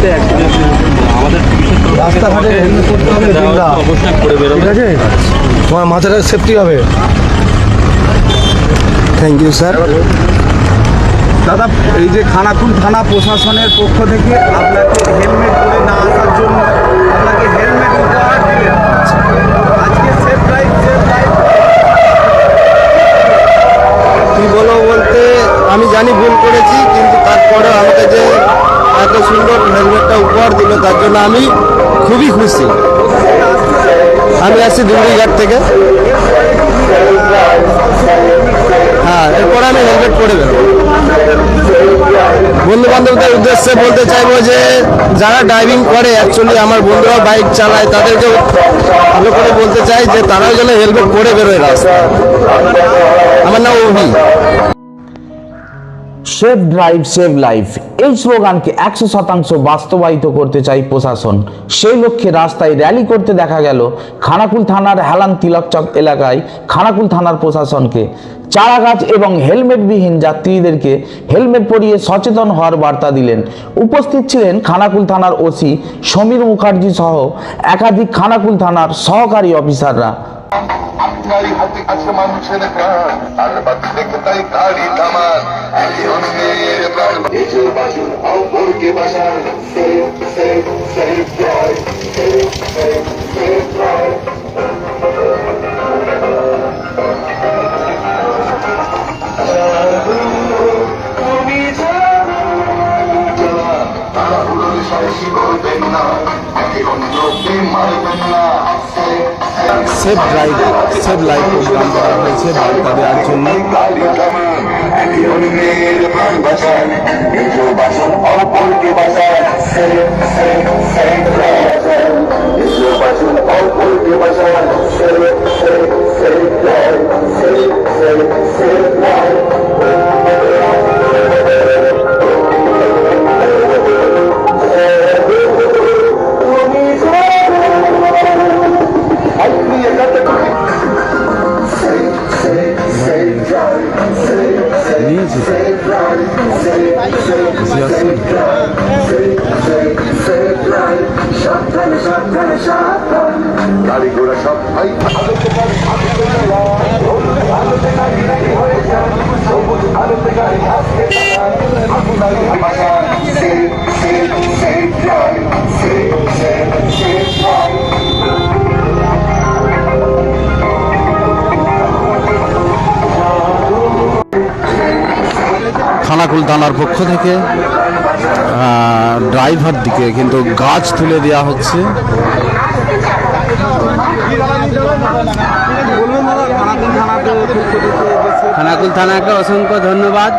ক্ষেত্রে আমাদের রাস্তাঘাটে হেলমেট পরতে হবে, অবশ্যই করে বেরোবে, ঠিক আছে? তোমার মাথাটা সেফটি হবে। Thank you sir. দাদা, এই যে খানাকুল থানা প্রশাসনের পক্ষ থেকে আপনাকে হেলমেট পরে না আসার জন্য আপনাকে হেলমেট উপহার দিলেন। আজকে সেফ ড্রাইভ কি বলবো বলতে, আমি জানি ভুল করেছি, কিন্তু তারপরে আমাকে যে এত সুন্দর হেলমেটটা উপহার দিল তার জন্য আমি খুবই খুশি। আমি আসছি দুবড়িঘাট থেকে। হ্যাঁ, এরপরে আমি হেলমেট পরে বেরোবো। বন্ধু বান্ধবদের উদ্দেশ্যে বলতে চাইবো যে যারা ড্রাইভিং করে, অ্যাকচুয়ালি আমার বন্ধুরা বাইক চালায়, তাদেরকে ভালো করে বলতে চাই যে তারাও যেন হেলমেট পরে বেরোয় রাস্তায়। আমার নাম অভি। সেফ ড্রাইভ সেভ লাইফ, এই স্লোগানকে 100% বাস্তবায়িত করতে চাই প্রশাসন। সেই লক্ষ্যে রাস্তায় র্যালি করতে দেখা গেল খানাকুল থানার হেলান তিলক চক এলাকায় খানাকুল থানার প্রশাসনকে। চারা গাছ এবং হেলমেটবিহীন যাত্রীদেরকে হেলমেট পরিয়ে সচেতন হওয়ার বার্তা দিলেন। উপস্থিত ছিলেন খানাকুল থানার ওসি সমীর মুখার্জি সহ একাধিক খানাকুল থানার সহকারী অফিসাররা। গাড়ি হাতে আছে মানুষের প্রাণ, আর বাকি দেখে তাই গাড়ি দামান অন্যের প্রাণ এসে বাসুন অপরকে বাসান safe safe safe drive safe safe safe drive. তুমি জানো তারা হলো সাহসী বলবেন না, একে অন্যকে মারবেন না। Safe drive save life programme করা হয়েছে বার্তা দেওয়ার জন্য। গাড়ি ঘোড়া সব ভাই আলোতে গাড়ি আলোতে গাড়ি হয়ে যায়, সবুজ আলোতে গাড়ি আসতে খানাকুল থানার পক্ষ থেকে ড্রাইভার দিকে কিন্তু গাছ তুলে দেওয়া হচ্ছে। খানাকুল থানাকে অসংখ্য ধন্যবাদ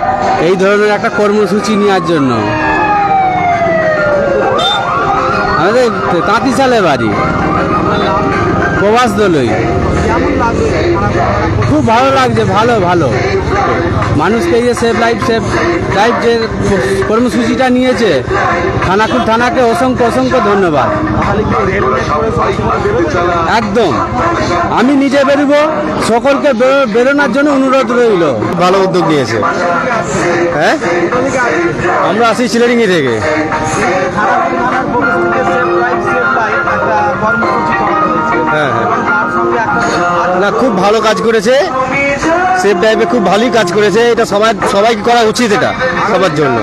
এই ধরনের একটা কর্মসূচি নেওয়ার জন্য। আমাদের তাঁতিশালে বাড়ি, প্রবাস দলই। খুব ভালো লাগছে, ভালো ভালো মানুষকে যে সেফ লাইফ সেফ লাইফ যে কর্মসূচিটা নিয়েছে, খানাকুল থানাকে অসংখ্য অসংখ্য ধন্যবাদ। একদম আমি নিজে বেরোবো, সকলকে বেরোনোর জন্য অনুরোধ রইল। ভালো উদ্যোগ নিয়েছে। হ্যাঁ, আমরা আসি শিলাডিঙ্গি থেকে। হ্যাঁ হ্যাঁ, না খুব ভালো কাজ করেছে, সেফ ড্রাইভে খুব ভালোই কাজ করেছে। এটা সবাইকে করা উচিত, এটা সবার জন্য।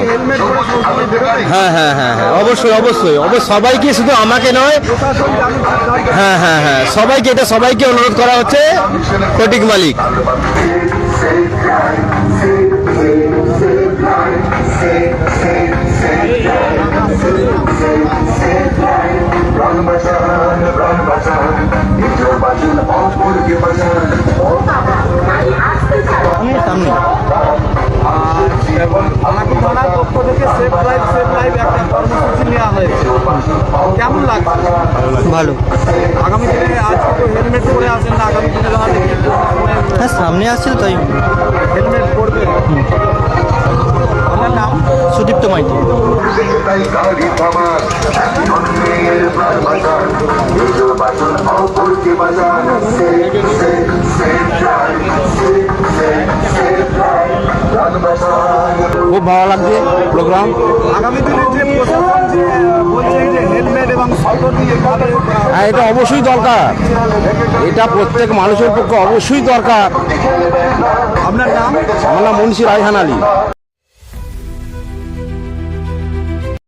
হ্যাঁ হ্যাঁ হ্যাঁ হ্যাঁ, অবশ্যই অবশ্যই অবশ্যই সবাইকে, শুধু আমাকে নয়, হ্যাঁ হ্যাঁ হ্যাঁ সবাইকে, এটা সবাইকে অনুরোধ করা হচ্ছে। ফটিক মালিক। খানাকুল থানার পক্ষ থেকে সেফ ড্রাইভ সেভ লাইফ একটা কর্মসূচি নেওয়া হয়েছে, কেমন লাগছে? ভালো। আগামী দিনে আজকে তো হেলমেট পরে আসেন না, আগামী দিনে হ্যাঁ, সামনে আসছে তাই হেলমেট পরবে। আপনার নাম? সুদীপ্ত মাইতি। গাড়ি থামান অন্যের প্রাণ বাঁচান, নিজের বাঁচন অপরকে বাঁচান। খুব ভালো লাগছে প্রোগ্রাম। আগামী দিনে যে প্রশাসন যে হ্যাঁ, এটা অবশ্যই দরকার, এটা প্রত্যেক মানুষের পক্ষে অবশ্যই দরকার। আপনার নাম? আমার নাম মুন্সি রায়হান আলী।